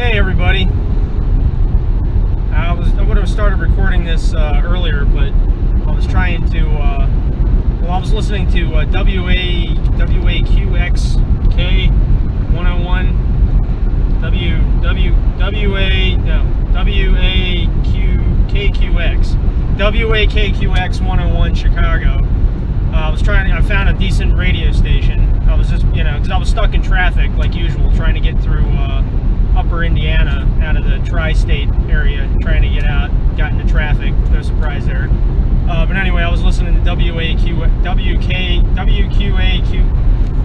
Hey everybody. I would have started recording this earlier, but I was trying to. I was listening to WKQX K101 WKQX 101 Chicago. I found a decent radio station. I was just, because I was stuck in traffic like usual, trying to get through upper Indiana out of the tri-state area, trying to get out, got into traffic, no surprise there. But anyway, I was listening to WKQAQ.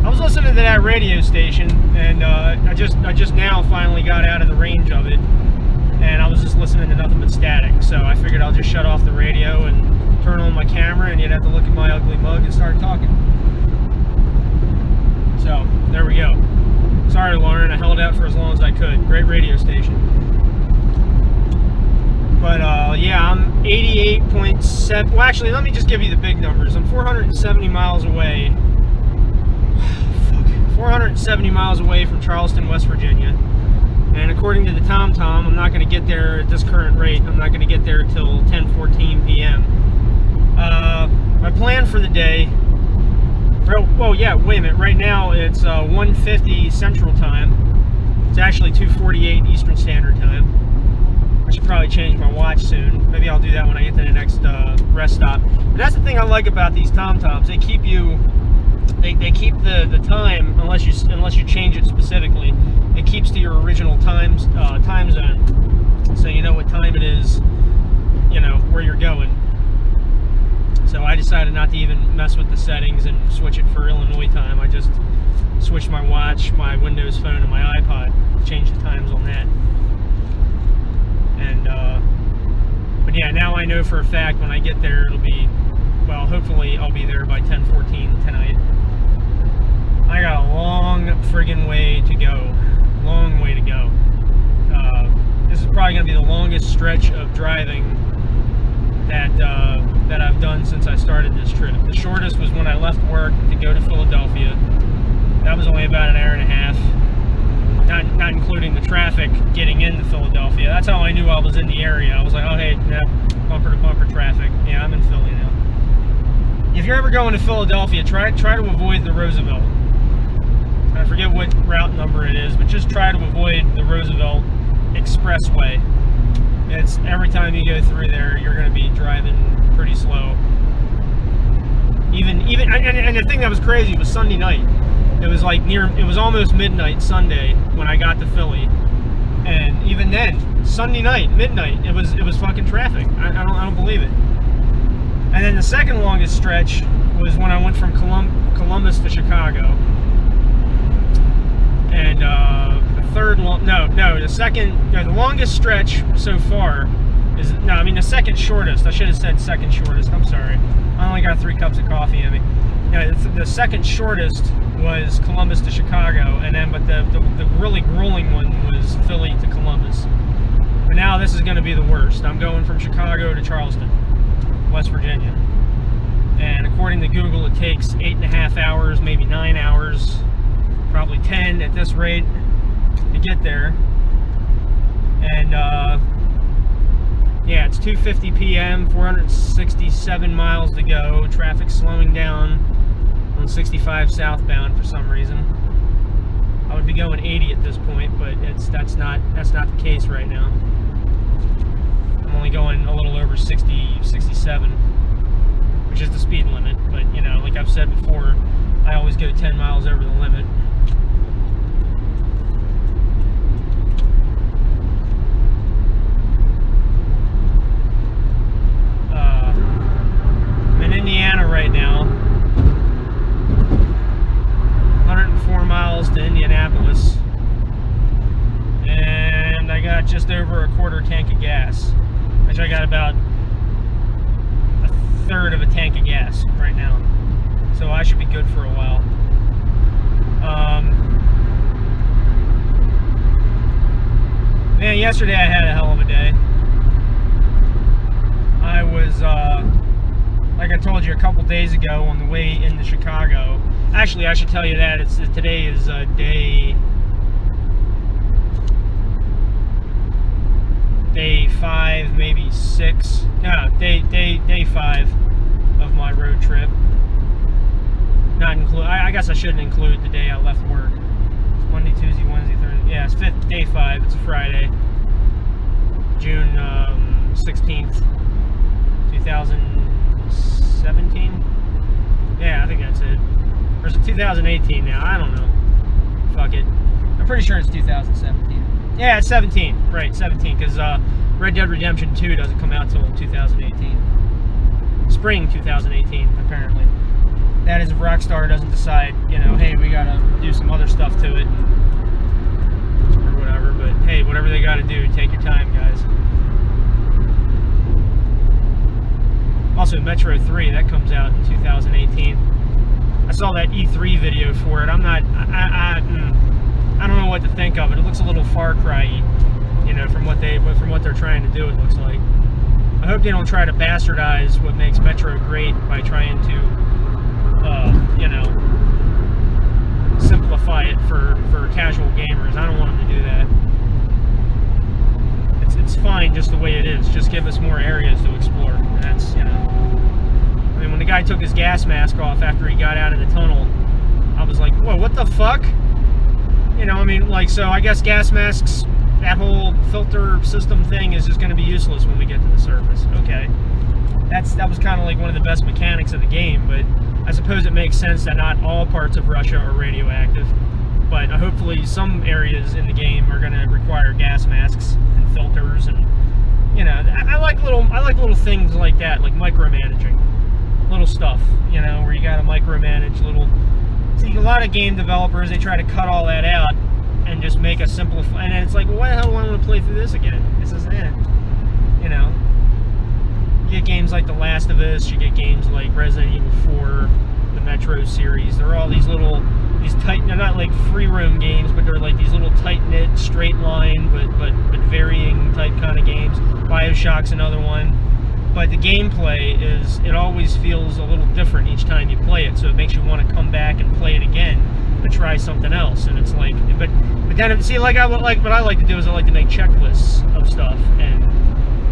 I was listening to that radio station, and I just now finally got out of the range of it, and I was just listening to nothing but static. So I figured I'll just shut off the radio and turn on my camera, and you'd have to look at my ugly mug and start talking. So there we go. Sorry, Lauren, I held out for as long as I could. Great radio station. But yeah, I'm 88.7. Well, actually, let me just give you the big numbers. I'm 470 miles away. 470 miles away from Charleston, West Virginia. And according to the TomTom, I'm not going to get there at this current rate. I'm not going to get there till 10:14 p.m. My plan for the day. Well, yeah, wait a minute. Right now it's 1:50 Central Time. It's actually 2:48 Eastern Standard Time. I should probably change my watch soon. Maybe I'll do that when I get to the next rest stop. But that's the thing I like about these TomToms. They keep you. They keep the time unless you change it specifically. It keeps to your original time zone, so you know what time it is. You know where you're going. So I decided not to even mess with the settings and switch it for Illinois time. I just switched my watch, my Windows phone, and my iPod. Changed the times on that. And but yeah, now I know for a fact when I get there, it'll be, well, hopefully I'll be there by 10:14 tonight. I got a long friggin' way to go. Long way to go. This is probably going to be the longest stretch of driving that I've done since I started this trip. The shortest was when I left work to go to Philadelphia. That was only about an hour and a half, not including the traffic getting into Philadelphia. That's how I knew I was in the area. I was like, oh hey, yeah, bumper to bumper traffic. Yeah, I'm in Philly now. If you're ever going to Philadelphia, try to avoid the Roosevelt. I forget what route number it is, but just try to avoid the Roosevelt Expressway. It's every time you go through there, you're going to be driving pretty slow. Even and the thing that was crazy was Sunday night. It was like it was almost midnight Sunday when I got to Philly, and even then, Sunday night, midnight, it was fucking traffic. I don't believe it. And then the second longest stretch was when I went from Columbus to Chicago. And the longest stretch so far is, the second shortest. I should have said second shortest. I'm sorry. I only got 3 cups of coffee in me. The second shortest was Columbus to Chicago, but the really grueling one was Philly to Columbus. But now this is going to be the worst. I'm going from Chicago to Charleston, West Virginia. And according to Google, it takes 8.5 hours, maybe 9 hours, probably 10 at this rate to get there. And yeah, it's 2:50 p.m., 467 miles to go. Traffic slowing down on 65 southbound for some reason. I would be going 80 at this point, but that's not the case right now. I'm only going a little over 67, which is the speed limit. But like I've said before, I always go 10 miles over the limit. I'm in Indiana right now. 104 miles to Indianapolis. And I got just over a quarter tank of gas. Which I got about a third of a tank of gas right now. So I should be good for a while. Man, yesterday I had a hell of a day. I was, like I told you a couple days ago on the way into Chicago. Actually, I should tell you that today is day maybe 6. No, day 5 of my road trip. Not include. I guess I shouldn't include the day I left work. It's Monday, Tuesday, Wednesday, Thursday. Yeah, it's day 5. It's a Friday, June 16th, 2017. Yeah, I think that's it. Or is it 2018 now? I don't know. Fuck it. I'm pretty sure it's 2017. Yeah, it's 17. Right, 17, because Red Dead Redemption 2 doesn't come out till 2018. Spring 2018, apparently. That is if Rockstar doesn't decide, you know, hey, we gotta do some other stuff to it, or whatever. But hey, whatever they gotta do, take your time, guys. Also, Metro 3, that comes out in 2018. I saw that E3 video for it. I don't know what to think of it. It looks a little Far Cry-y, you know, from what they're trying to do. It looks like. I hope they don't try to bastardize what makes Metro great by trying to, you know, simplify it for casual gamers. I don't want them to do that. It's fine just the way it is. Just give us more areas to explore. And that's, you know. I mean, when the guy took his gas mask off after he got out of the tunnel, I was like, whoa, what the fuck? You know, I mean, like, so I guess gas masks, that whole filter system thing is just going to be useless when we get to the surface. Okay. That was kind of like one of the best mechanics of the game, but I suppose it makes sense that not all parts of Russia are radioactive. But hopefully some areas in the game are going to require gas masks and filters, and you know, I like little things like that, like micromanaging, little stuff, you know, where you got to micromanage little. See, a lot of game developers, they try to cut all that out and just make a simplified, and it's like, well, why the hell do I want to play through this again? This isn't it, you know. You get games like The Last of Us, you get games like Resident Evil 4, the Metro series. They're all these tight, they're not like free roam games, but they're like these little tight-knit, straight line, but varying type kind of games. BioShock's another one. But the gameplay is, it always feels a little different each time you play it, so it makes you want to come back and play it again to try something else. And it's like, but then, see, what I like to do is I like to make checklists of stuff, and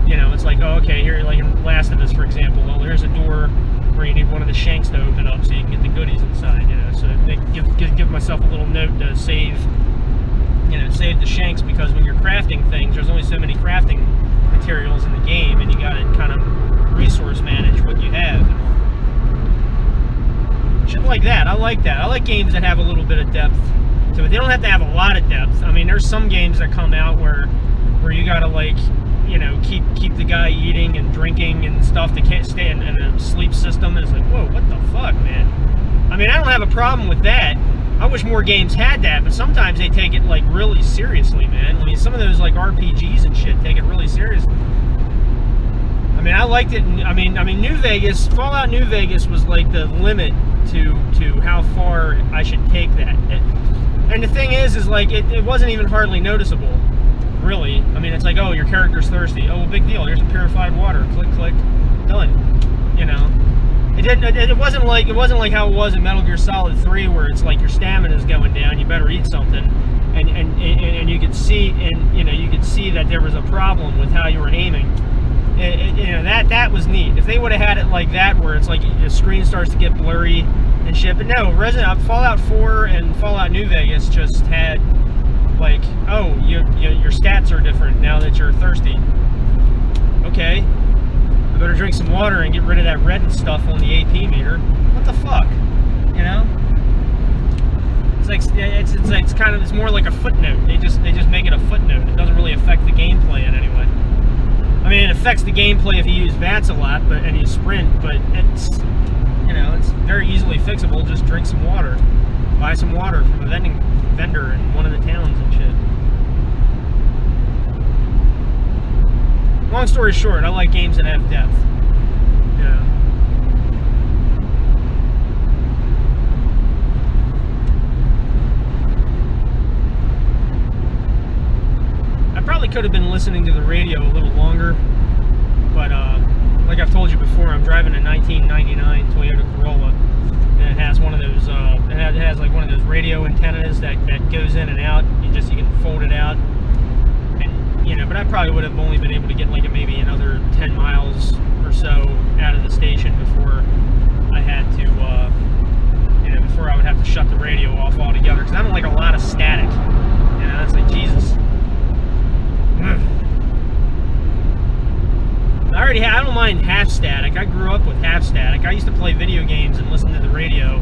you know, it's like, oh, okay, here, like in Last of Us, for example, well, there's a door where you need one of the shanks to open up so you can get the goodies inside, you know, so give myself a little note to save, you know, save the shanks, because when you're crafting things, there's only so many crafting materials in the game, and you gotta kind of resource manage what you have. Shit like that. I like that. I like games that have a little bit of depth to it. They don't have to have a lot of depth. I mean, there's some games that come out where you gotta, like, you know, keep the guy eating and drinking and stuff to stay in a sleep system, and it's like, whoa, what the fuck, man? I mean, I don't have a problem with that. I wish more games had that, but sometimes they take it, like, really seriously, man. I mean, some of those, like, RPGs and shit take it really seriously. I mean, I liked it. I mean, New Vegas, Fallout New Vegas was like the limit to how far I should take that. And the thing is like, it wasn't even hardly noticeable, really. I mean, it's like, oh, your character's thirsty. Oh, well, big deal. Here's some purified water. Click, click, done. You know, it wasn't like how it was in Metal Gear Solid 3, where it's like your stamina's going down. You better eat something, and you could see, and you know, you could see that there was a problem with how you were aiming. You know, that was neat. If they would have had it like that, where it's like the screen starts to get blurry and shit. But no, Fallout 4 and Fallout New Vegas just had, like, oh, your stats are different now that you're thirsty. Okay, I better drink some water and get rid of that red stuff on the AP meter. What the fuck, you know? It's like it's kind of, it's more like a footnote. They just make it a footnote. It doesn't really affect the gameplay in any way. I mean, it affects the gameplay if you use VATS a lot, and you sprint, but it's, you know, it's very easily fixable. Just drink some water. Buy some water from a vendor in one of the towns and shit. Long story short, I like games that have depth. Yeah. I probably could have been listening to the radio a little longer, but like I've told you before, I'm driving a 1999 Toyota Corolla, and it has one of those. It has like one of those radio antennas that goes in and out. You can fold it out, and you know. But I probably would have only been able to get like maybe another 10 miles or so out of the station before I had to, before I would have to shut the radio off altogether, because I don't like a lot of static. It's like, Jesus. I don't mind half static. I grew up with half static. I used to play video games and listen to the radio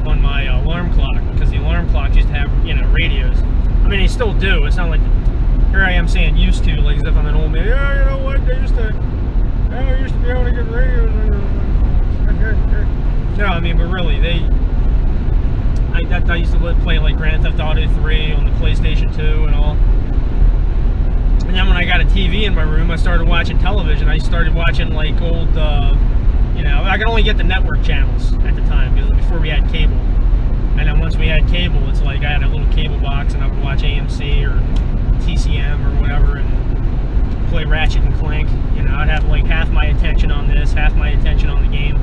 on my alarm clock, because the alarm clocks used to have, radios. I mean, they still do. It's not like, here I am saying used to, like as if I'm an old man. Yeah, you know what? They used to be able to get radios. No, I mean, but really, I used to play like Grand Theft Auto 3 on the PlayStation 2 and all. And then when I got a TV in my room, I started watching television. I started watching like old, I could only get the network channels at the time, because before we had cable. And then once we had cable, it's like I had a little cable box, and I would watch AMC or TCM or whatever, and play Ratchet and Clank. I'd have like half my attention on this, half my attention on the game.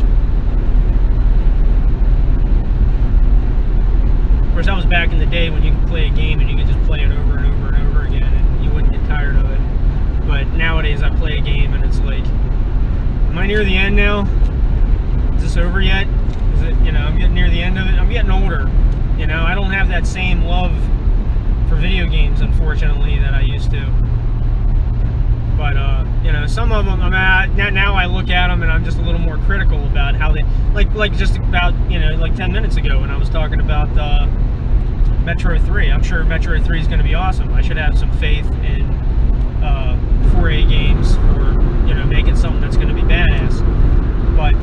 Of course, that was back in the day when you could play a game and you could just play it over and over and over again, and you wouldn't get tired of it. But nowadays, I play a game and it's like, am I near the end now? Is this over yet? Is it, I'm getting near the end of it. I'm getting older. I don't have that same love for video games, unfortunately, that I used to. But, some of them, now I look at them and I'm just a little more critical about how they, like just about, like 10 minutes ago when I was talking about Metro 3. I'm sure Metro 3 is going to be awesome. I should have some faith in 4A games for, making something that's going to be badass. But,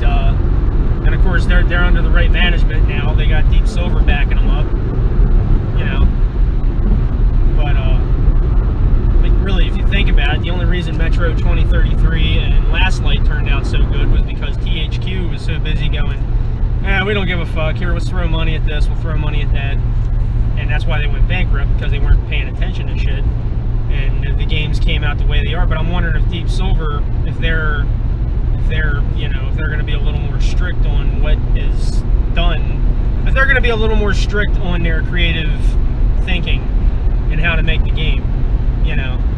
and of course, they're under the right management now. They got Deep Silver backing them up, But really, if you think about it, the only reason Metro 2033 and Last Light turned out so good was because THQ was so busy going, we don't give a fuck. Here, let's throw money at this. We'll throw money at that. And that's why they went bankrupt, because they weren't paying attention to shit. And the games came out the way they are. But I'm wondering if Deep Silver, if they're going to be a little more strict on what is done, if they're going to be a little more strict on their creative thinking and how to make the game,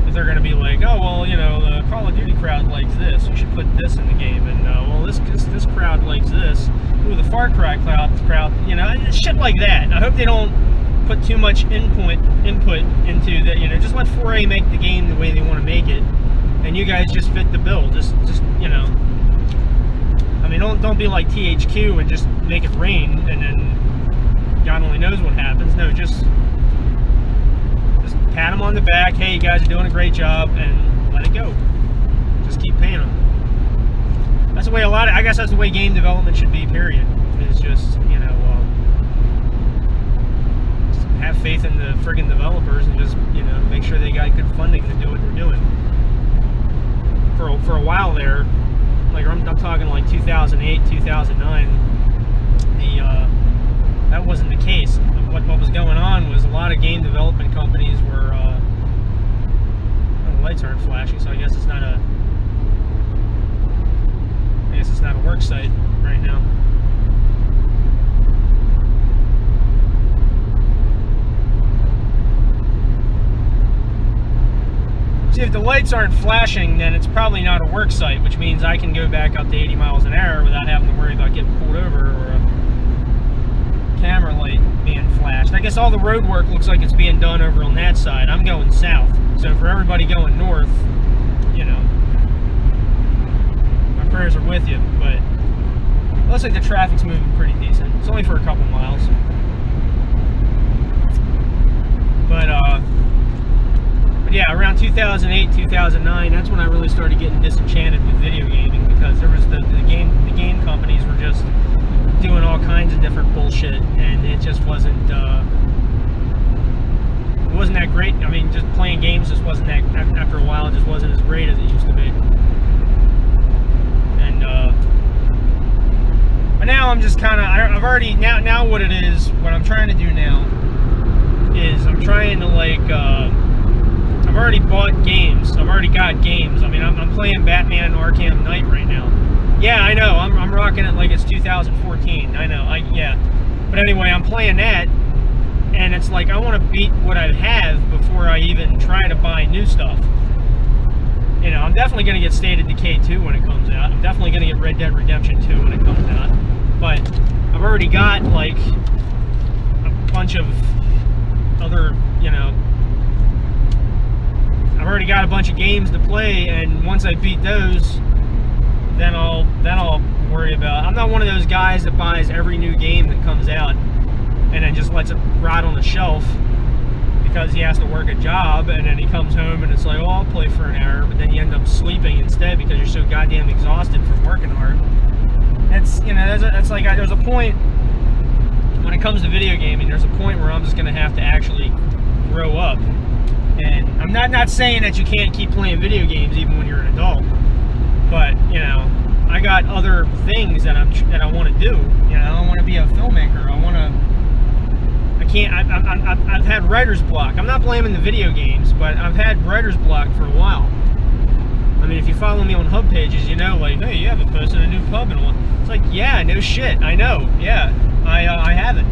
if they're going to be like, oh, well, the Call of Duty crowd likes this, you should put this in the game, and well, this crowd likes this, ooh, the Far Cry crowd, shit like that. I hope they don't put too much input into that. Just let 4A make the game the way they want to make it, and you guys just fit the bill. Just I mean, don't be like THQ and just make it rain, and then God only knows what happens. No, just pat them on the back. Hey, you guys are doing a great job, and let it go. Just keep paying them. That's the way I guess that's the way game development should be. Period. Is just just have faith in the friggin' developers, and just make sure they got good funding to do what they're doing. For a while there, like I'm talking like 2008, 2009, that wasn't the case. What was going on was a lot of game development companies were, the lights aren't flashing, so I guess it's not a work site right now. See, if the lights aren't flashing, then it's probably not a work site, which means I can go back up to 80 miles an hour without having to worry about getting pulled over or a camera light being flashed. I guess all the road work looks like it's being done over on that side. I'm going south. So for everybody going north, my prayers are with you, but it looks like the traffic's moving pretty decent. It's only for a couple miles. But yeah, around 2008, 2009, that's when I really started getting disenchanted with video gaming, because there was the game companies were just doing all kinds of different bullshit, and it just wasn't that great. I mean, just playing games just wasn't that, after a while, it just wasn't as great as it used to be. And but now I'm just kind of, I've already, now what it is, what I'm trying to do now is I'm trying to I've already bought games. I've already got games. I mean, I'm playing Batman Arkham Knight right now. Yeah, I know. I'm rocking it like it's 2014. I know. Yeah. But anyway, I'm playing that, and it's like I want to beat what I have before I even try to buy new stuff. You know, I'm definitely going to get State of Decay 2 when it comes out. I'm definitely going to get Red Dead Redemption 2 when it comes out. But I've already got, like, a bunch of other, you know, I've already got a bunch of games to play, and once I beat those, then I'll worry about. I'm not one of those guys that buys every new game that comes out and then just lets it rot on the shelf because he has to work a job, and then he comes home and it's like, oh, I'll play for an hour, but then you end up sleeping instead because you're so goddamn exhausted from working hard. It's, you know, there's a point when it comes to video gaming, there's a point where I'm just going to have to actually grow up. And I'm not saying that you can't keep playing video games even when you're an adult, but, you know, I got other things that I want to do. You know, I want to be a filmmaker. I've had writer's block. I'm not blaming the video games, but I've had writer's block for a while. I mean, if you follow me on hub pages, you know, like, hey, you haven't posted a new pub in a while. It's like, yeah, no shit, I know, yeah, I haven't.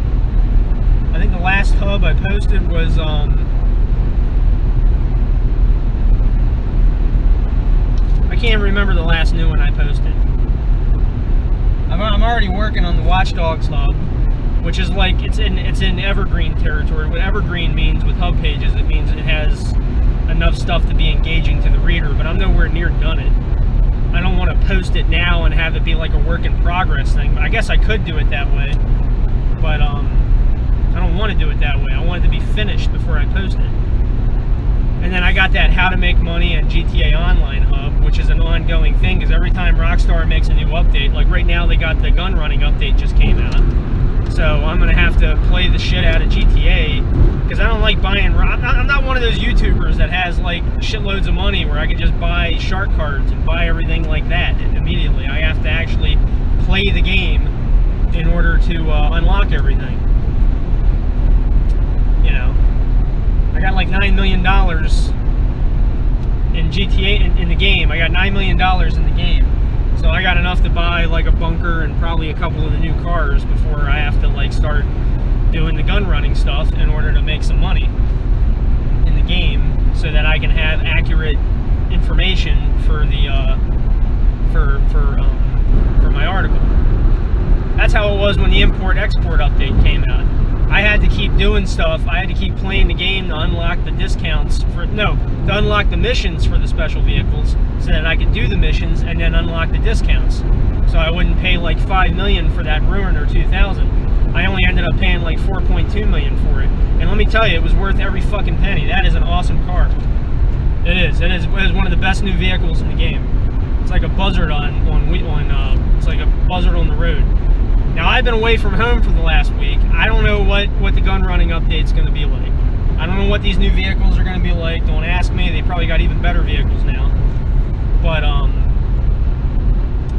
I think the last hub I posted was, I can't remember the last new one I posted. I'm already working on the Watch Dogs hub, which is like, it's in evergreen territory. What evergreen means with hub pages, it means it has enough stuff to be engaging to the reader, but I'm nowhere near done it. I don't want to post it now and have it be like a work in progress thing. I guess I could do it that way, but I don't want to do it that way. I want it to be finished before I post it. And then I got that How to Make Money and GTA Online hub, which is an ongoing thing, because every time Rockstar makes a new update, like right now they got the gun running update just came out. So I'm going to have to play the shit out of GTA, because I don't like buying... I'm not one of those YouTubers that has like shitloads of money where I can just buy shark cards and buy everything like that immediately. I have to actually play the game in order to unlock everything. You know, I got like $9 million in GTA, in the game. I got $9 million in the game. So I got enough to buy like a bunker and probably a couple of the new cars before I have to like start doing the gun running stuff in order to make some money in the game, so that I can have accurate information for the for my article. That's how it was when the import-export update came out. I had to keep doing stuff. I had to keep playing the game to unlock the discounts to unlock the missions for the special vehicles, so that I could do the missions and then unlock the discounts. So I wouldn't pay like $5 million for that Ruin or 2000. I only ended up paying like $4.2 million for it. And let me tell you, it was worth every fucking penny. That is an awesome car. It is. It is one of the best new vehicles in the game. It's like a buzzard it's like a buzzard on the road. Now, I've been away from home for the last week. I don't know what the gun running update's going to be like. I don't know what these new vehicles are going to be like. Don't ask me. They probably got even better vehicles now. But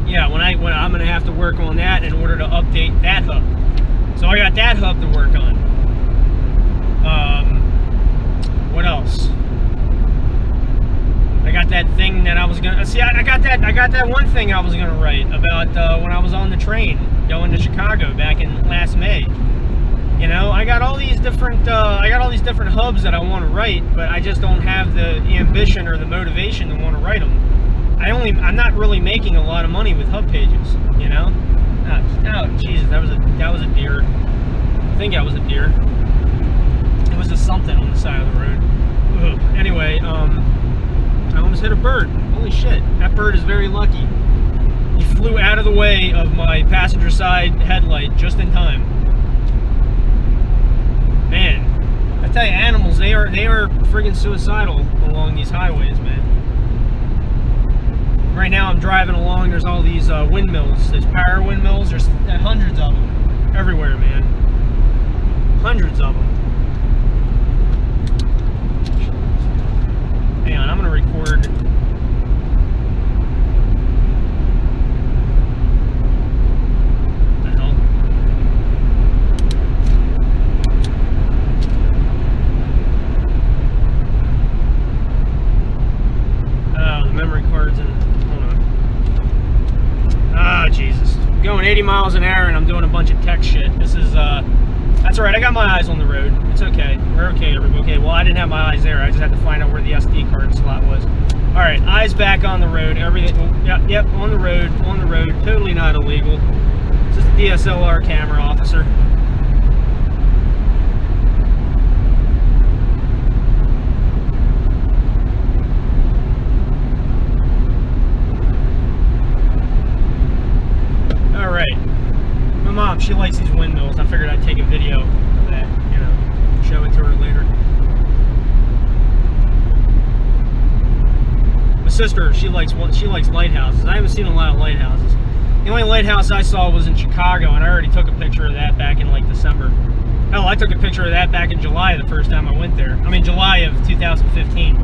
yeah, when I'm going to have to work on that in order to update that hub. So I got that hub to work on. What else? I got that thing that I was gonna see. I got that one thing I was gonna write about when I was on the train going to Chicago back in last May. You know, I got all these different hubs that I want to write, but I just don't have the ambition or the motivation to want to write them. I'm not really making a lot of money with hub pages. You know? Oh Jesus, that was a deer. I think that was a deer. It was just something on the side of the road. Ugh. Anyway, I almost hit a bird. Holy shit, that bird is very lucky. He flew out of the way of my passenger side headlight just in time. Man, I tell you, animals, they are friggin' suicidal along these highways, man. Right now I'm driving along, there's all these windmills, there's power windmills, there's hundreds of them everywhere, man. Hundreds of them. Hang on, I'm going to record. What the hell? Oh, the memory card's in. Hold on. Ah, Jesus. I'm going 80 miles an hour and I'm doing a bunch of tech shit. This is, that's alright, I got my eyes on the road. It's okay. We're okay, everybody. Okay, well, I didn't have my eyes there. I just had to find out where the SD card slot was. All right, eyes back on the road. Everything, yep, on the road, totally not illegal. Just a DSLR camera, officer. All right, my mom, she likes these windmills. I figured I'd take a video of that, you know, show it to her later. My sister, she likes lighthouses. I haven't seen a lot of lighthouses. The only lighthouse I saw was in Chicago, and I already took a picture of that back in like December. Hell, I took a picture of that back in July the first time I went there. I mean, July of 2015.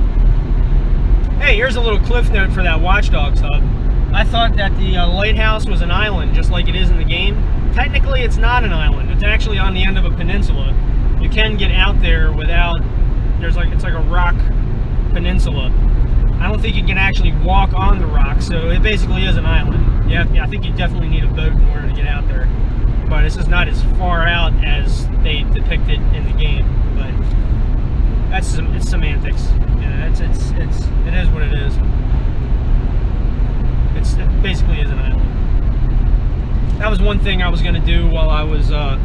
Hey, here's a little cliff note for that Watch Dogs hub. I thought that the lighthouse was an island, just like it is in the game. Technically, it's not an island. It's actually on the end of a peninsula. You can get out there without. It's like a rock peninsula. I don't think you can actually walk on the rock, so it basically is an island. Yeah, I think you definitely need a boat in order to get out there. But this is not as far out as they depict it in the game. But it's semantics. Yeah, it is what it is. It basically is an island. That was one thing I was going to do while I was out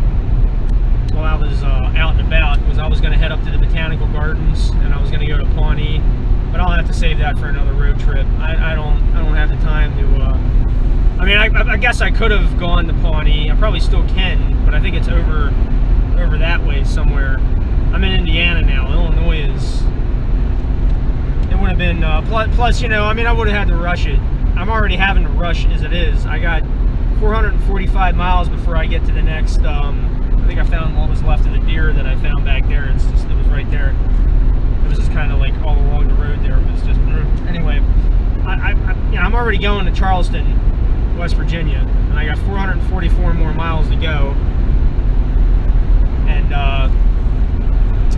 and about. Was I was going to head up to the botanical gardens, and I was going to go to Pawnee. But I'll have to save that for another road trip. I don't have the time to. I mean, I guess I could have gone to Pawnee. I probably still can, but I think it's over that way somewhere. I'm in Indiana now. Illinois is. It would have been plus, you know. I mean, I would have had to rush it. I'm already having to rush as it is. I got 445 miles before I get to the next. I think I found what was left of the deer that I found back there. It was right there. It was just kind of like all along the road there. It was just anyway. I'm already going to Charleston, West Virginia, and I got 444 more miles to go. And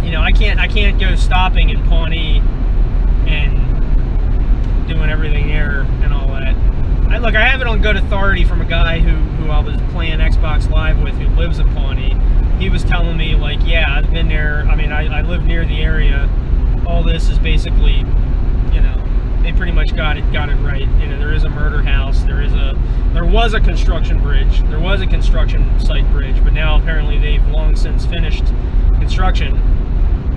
you know, I can't go stopping in Pawnee and doing everything there and all that. Look, I have it on good authority from a guy who I was playing Xbox Live with who lives in Pawnee. He was telling me, like, yeah, I've been there. I mean, I live near the area. All this is basically, you know, they pretty much got it right. You know, there is a murder house. There was a construction bridge. There was a construction site bridge, but now apparently they've long since finished construction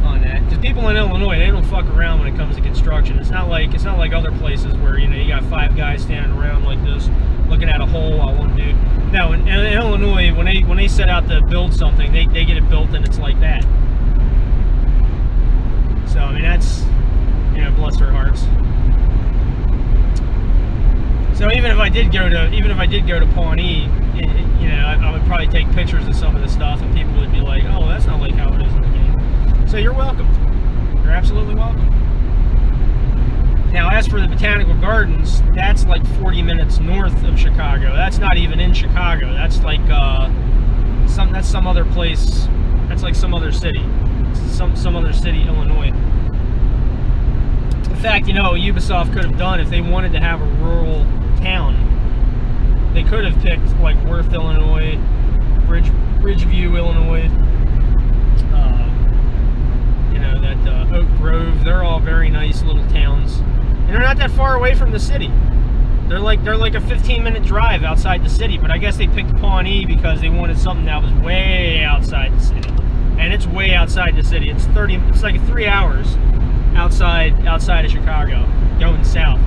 on that. Because people in Illinois, they don't fuck around when it comes to construction. It's not like other places where, you know, you got 5 guys standing around like this, looking at a hole while one dude. No, in Illinois, when they set out to build something, they get it built and it's like that. So I mean, that's, you know, bless their hearts. So even if I did go to Pawnee, you know, I would probably take pictures of some of the stuff, and people would be like, "Oh, that's not like how it is in the game." So you're welcome. You're absolutely welcome. Now, as for the botanical gardens, that's like 40 minutes north of Chicago. That's not even in Chicago. That's like some other place. That's like some other city. Some other city, Illinois. In fact, you know what Ubisoft could have done if they wanted to have a rural town? They could have picked like Worth, Illinois, Bridgeview, Illinois. You know, that Oak Grove. They're all very nice little towns, and they're not that far away from the city. They're like a 15-minute drive outside the city. But I guess they picked Pawnee because they wanted something that was way outside the city. And it's way outside the city. It's like 3 hours outside of Chicago, going south.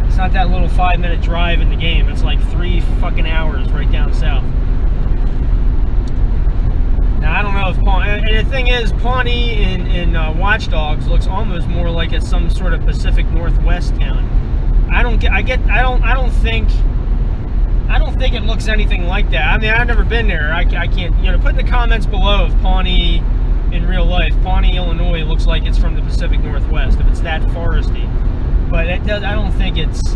It's not that little 5-minute drive in the game. It's like 3 fucking hours right down south. Now I don't know if Pawnee. And the thing is, Pawnee in Watch Dogs looks almost more like it's some sort of Pacific Northwest town. I don't think it looks anything like that. I mean, I've never been there. I can't, you know, put in the comments below if Pawnee in real life, Pawnee, Illinois looks like it's from the Pacific Northwest, if it's that foresty. But it does, I don't think it's,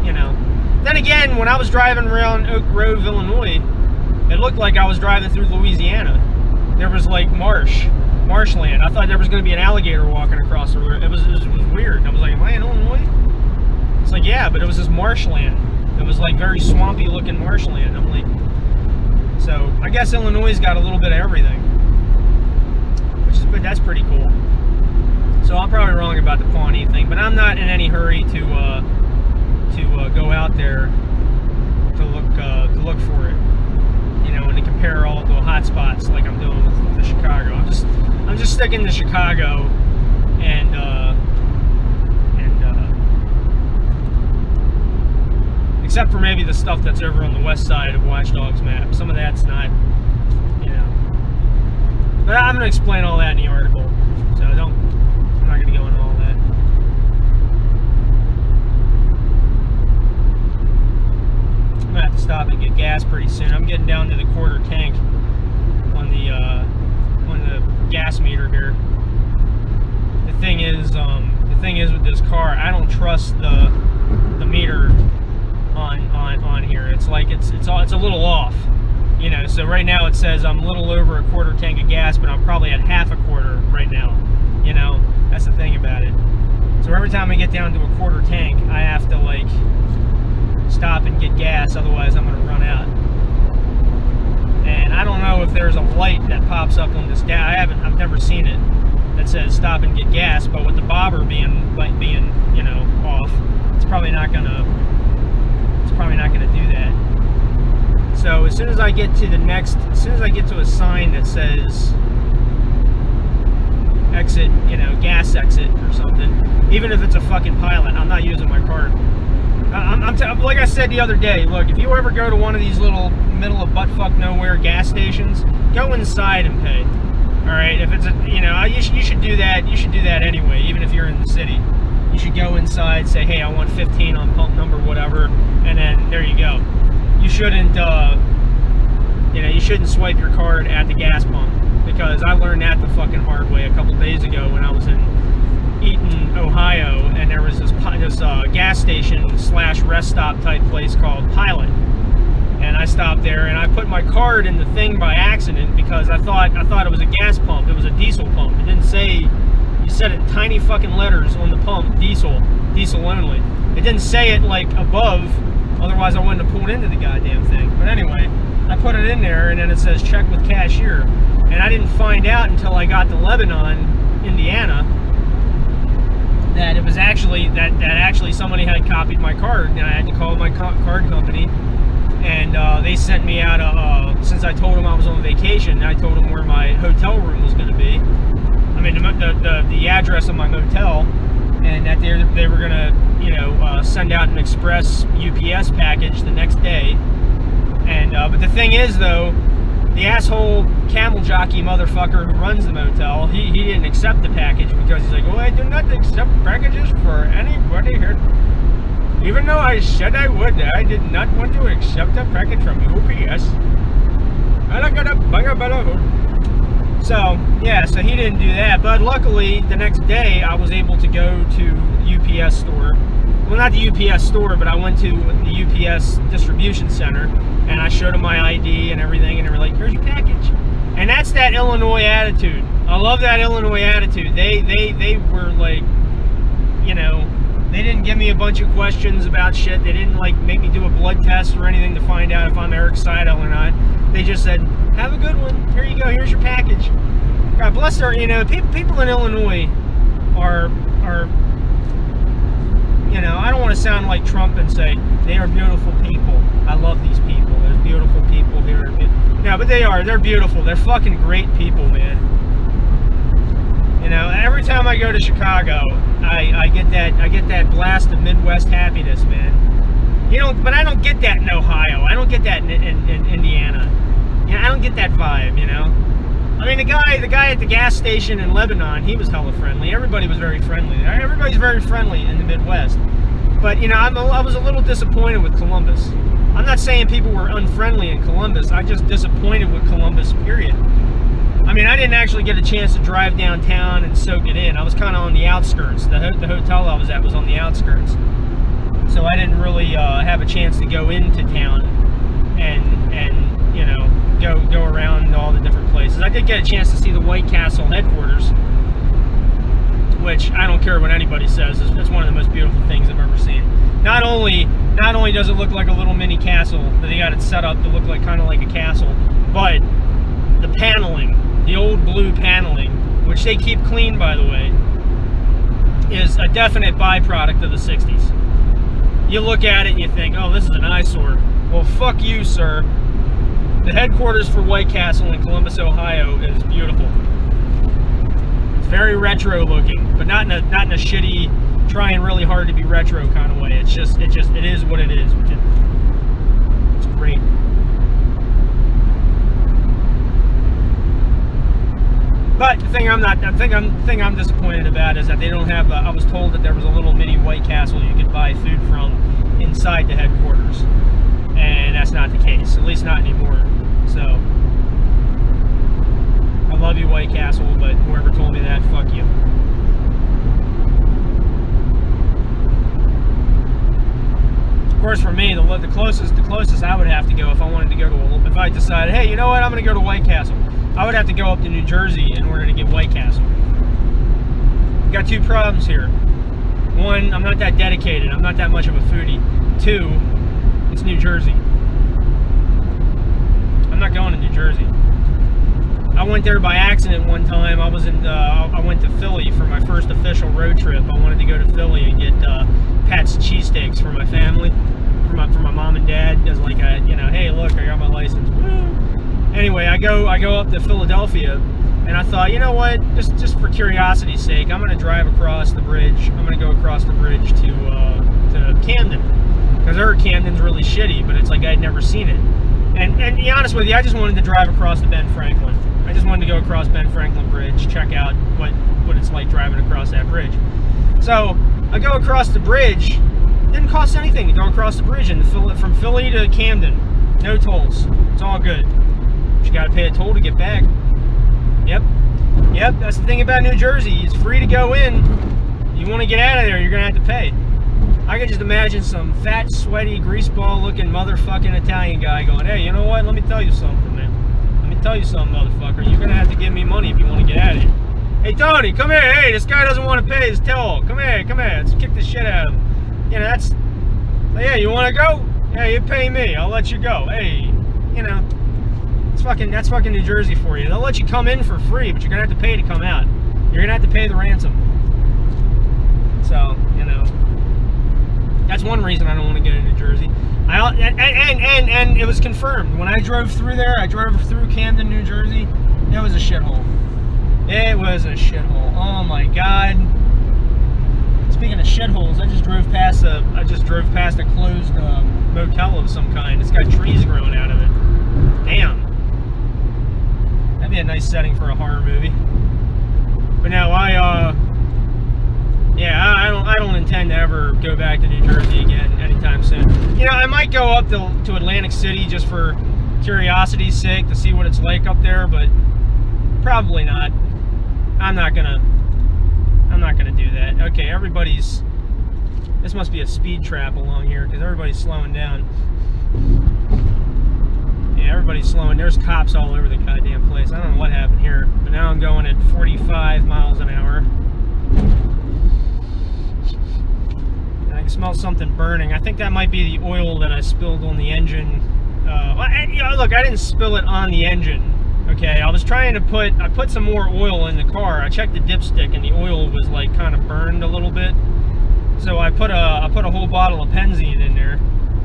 you know. Then again, when I was driving around Oak Grove, Illinois, it looked like I was driving through Louisiana. There was like marshland. I thought there was going to be an alligator walking across the road. It was weird. I was like, am I in Illinois? It's like, yeah, but it was this marshland. It was like very swampy looking marshland. I'm like, so I guess Illinois got a little bit of everything, but that's pretty cool. So I'm probably wrong wrong about the Pawnee thing, but I'm not in any hurry to go out there to look for it, and to compare all the hot spots like I'm doing with the Chicago. I'm just sticking to Chicago, and except for maybe the stuff that's over on the west side of Watchdog's map. Some of that's not, but I'm going to explain all that in the article, so I'm not going to go into all that. I'm going to have to stop and get gas pretty soon. I'm getting down to the quarter tank on the gas meter here. The thing is with this car, I don't trust the meter on here. It's like it's a little off. So right now it says I'm a little over a quarter tank of gas, but I'm probably at half a quarter right now. That's the thing about it. So every time I get down to a quarter tank, I have to like stop and get gas, otherwise I'm going to run out. And I don't know if there's a light that pops up on this gas. I've never seen it that says stop and get gas, but with the bobber being off, it's probably not gonna do that. So as soon as I get to a sign that says exit, gas exit or something, even if it's a fucking Pilot, I'm not using my card. Like I said the other day, look, if you ever go to one of these little middle of buttfuck nowhere gas stations, go inside and pay. All right, if it's you should do that. You should do that anyway, even if you're in the city. You should go inside, say, hey, I want 15 on pump number whatever, and then there you go. You shouldn't swipe your card at the gas pump, because I learned that the fucking hard way a couple days ago when I was in Eaton, Ohio, and there was this gas station / rest stop type place called Pilot, and I stopped there and I put my card in the thing by accident because I thought it was a gas pump. It was a diesel pump. It didn't say. You said it in tiny fucking letters on the pump, diesel only. It didn't say it like above, otherwise I wouldn't have pulled into the goddamn thing. But anyway, I put it in there, and then it says check with cashier, and I didn't find out until I got to Lebanon, Indiana, that it was actually that actually somebody had copied my card, and I had to call my card company, and they sent me out since I told them I was on vacation, I told them where my hotel room was going to be. I mean the address of my motel, and that they were gonna send out an express UPS package the next day. And but the thing is though, the asshole camel jockey motherfucker who runs the motel, he didn't accept the package because he's like, oh, I do not accept packages for anybody here. Even though I said I would, I did not want to accept a package from UPS. And I got a banger below. So, yeah, so he didn't do that. But luckily, the next day, I was able to go to the UPS store. Well, not the UPS store, but I went to the UPS distribution center, and I showed them my ID and everything, and they were like, here's your package. And that's that Illinois attitude. I love that Illinois attitude. They were like, they didn't give me a bunch of questions about shit. They didn't, like, make me do a blood test or anything to find out if I'm Eric Seidel or not. They just said, have a good one. Here you go. Here's your package. God bless her. People in Illinois are I don't want to sound like Trump and say they are beautiful people. I love these people. There's beautiful people here. No, but they are. They're beautiful. They're fucking great people, man. Every time I go to Chicago, I get that blast of Midwest happiness, man. But I don't get that in Ohio. I don't get that in Indiana. I don't get that vibe, I mean, the guy at the gas station in Lebanon, he was hella friendly. Everybody was very friendly. Everybody's very friendly in the Midwest. But, I was a little disappointed with Columbus. I'm not saying people were unfriendly in Columbus. I'm just disappointed with Columbus, period. I mean, I didn't actually get a chance to drive downtown and soak it in. I was kind of on the outskirts. The hotel I was at was on the outskirts. So I didn't really have a chance to go into town and go around all the different places. I did get a chance to see the White Castle headquarters, which I don't care what anybody says, it's one of the most beautiful things I've ever seen. Not only does it look like a little mini castle, that they got it set up to look like kind of like a castle, but the paneling, the old blue paneling, which they keep clean, by the way, definite byproduct of the 60s. You look at it and you think, oh, this is an eyesore. Well, fuck you, sir. The headquarters for White Castle in Columbus, Ohio is beautiful. It's very retro looking, but not in a shitty, trying really hard to be retro kind of way. It is what it is. It's great. But the thing I'm disappointed about is that they don't have. I was told that there was a little mini White Castle you could buy food from inside the headquarters, and that's not the case. At least not anymore. So I love you, White Castle, but whoever told me that, fuck you. Of course, for me, the closest I would have to go if I wanted to go to, if I decided, hey, you know what, I'm going to go to White Castle, I would have to go up to New Jersey in order to get White Castle. Got two problems here. One, I'm not that dedicated. I'm not that much of a foodie. Two, it's New Jersey. I'm not going to New Jersey. I went there by accident one time. I went to Philly for my first official road trip. I wanted to go to Philly and get Pat's cheesesteaks for my family, for my mom and dad, as like a, hey, look, I got my license. Woo! Anyway, I go up to Philadelphia, and I thought, you know what, just for curiosity's sake, I'm going to drive across the bridge. I'm going to go across the bridge to Camden, because I heard Camden's really shitty, but it's like I'd never seen it. And to be honest with you, I just wanted to drive across the Ben Franklin. I just wanted to go across Ben Franklin Bridge, check out what it's like driving across that bridge. So I go across the bridge. It didn't cost anything to go across the bridge from Philly to Camden. No tolls. It's all good. But you got to pay a toll to get back. Yep. That's the thing about New Jersey. It's free to go in. You want to get out of there, you're gonna have to pay. I can just imagine some fat, sweaty, greaseball-looking motherfucking Italian guy going, hey, you know what? Let me tell you something, man. Let me tell you something, motherfucker. You're gonna have to give me money if you want to get out of here. Hey, Tony, come here. Hey, this guy doesn't want to pay his toll. Come here. Let's kick the shit out of him. That's... Yeah, you want to go? Yeah, you pay me. I'll let you go. Hey, that's fucking New Jersey for you. They'll let you come in for free, but you're gonna have to pay to come out. You're gonna have to pay the ransom. So, that's one reason I don't want to go to New Jersey. And it was confirmed when I drove through there. I drove through Camden, New Jersey. It was a shithole. It was a shithole. Oh my God. Speaking of shitholes, I just drove past a closed motel of some kind. It's got trees growing out of it. Damn. That'd be a nice setting for a horror movie. But no, I don't intend to ever go back to New Jersey again anytime soon. I might go up to Atlantic City just for curiosity's sake to see what it's like up there, but probably not. I'm not gonna do that. Okay, this must be a speed trap along here because everybody's slowing down. Yeah, everybody's slowing. There's cops all over the goddamn place. I don't know what happened here, but now I'm going at 45 miles an hour. And I can smell something burning. I think that might be the oil that I spilled on the engine. Look, I didn't spill it on the engine. Okay, I was trying to I put some more oil in the car. I checked the dipstick and the oil was like kind of burned a little bit. So I put a whole bottle of benzene in there,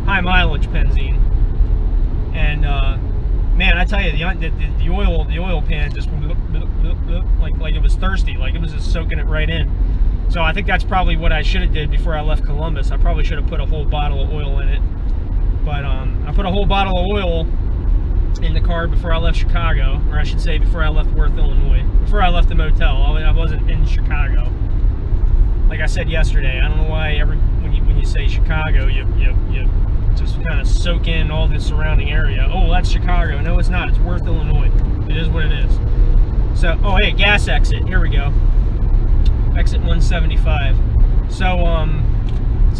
high mileage benzene. And man, I tell you, the oil pan just like it was thirsty, like it was just soaking it right in. So I think that's probably what I should have did before I left Columbus. I probably should have put a whole bottle of oil in it. But I put a whole bottle of oil in the car before I left Chicago, or I should say before I left Worth, Illinois. Before I left the motel, I wasn't in Chicago. Like I said yesterday, I don't know why when you say Chicago, you just kind of soak in all the surrounding area. Oh, that's Chicago. No, it's not. It's Worth, Illinois. It is what it is. So, oh, hey, gas exit. Here we go. Exit 175. So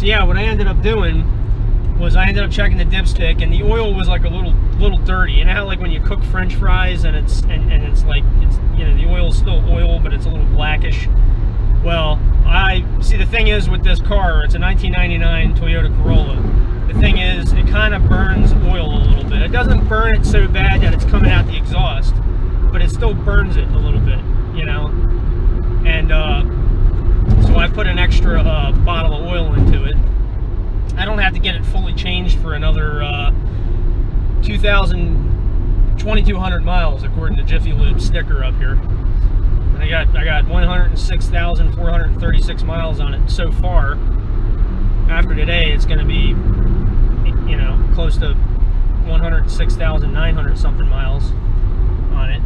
yeah, what I ended up doing was I ended up checking the dipstick, and the oil was like a little dirty. You know how like when you cook French fries and it's like the oil's still oil, but it's a little blackish. Well, the thing is with this car, it's a 1999 Toyota Corolla. The thing is, it kind of burns oil a little bit. It doesn't burn it so bad that it's coming out the exhaust, but it still burns it a little bit, And so I put an extra extra bottle of oil into it. I don't have to get it fully changed for another 2,200 miles, according to Jiffy Lube's sticker up here. And I got 106,436 miles on it so far. After today, it's going to be, you know, close to 106,900 something miles on it.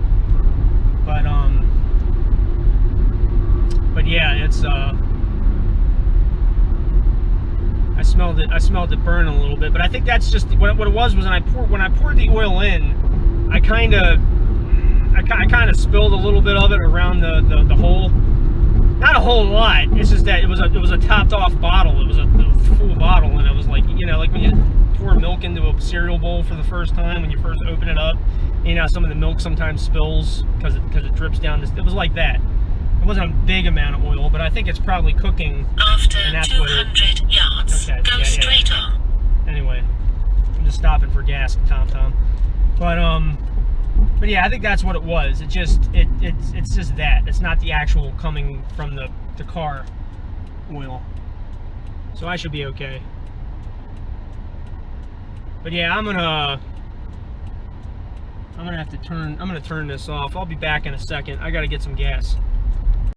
But yeah, it's I smelled it burn a little bit, but I think that's just what it was when I poured the oil in, I kind of spilled a little bit of it around the hole. Not a whole lot. It's just that it was a topped off bottle. It was a full bottle, and it was like, you know, like when you pour milk into a cereal bowl for the first time when you first open it up, you know, some of the milk sometimes spills because it drips down. It was like that. It wasn't a big amount of oil, but I think it's probably cooking. After and that's 200 yards, okay, go straight on. Anyway, I'm just stopping for gas, Tom. But yeah, I think that's what it was. It's just that. It's not the actual coming from the car oil. So I should be okay. But yeah, I'm gonna have to turn this off. I'll be back in a second. I gotta get some gas.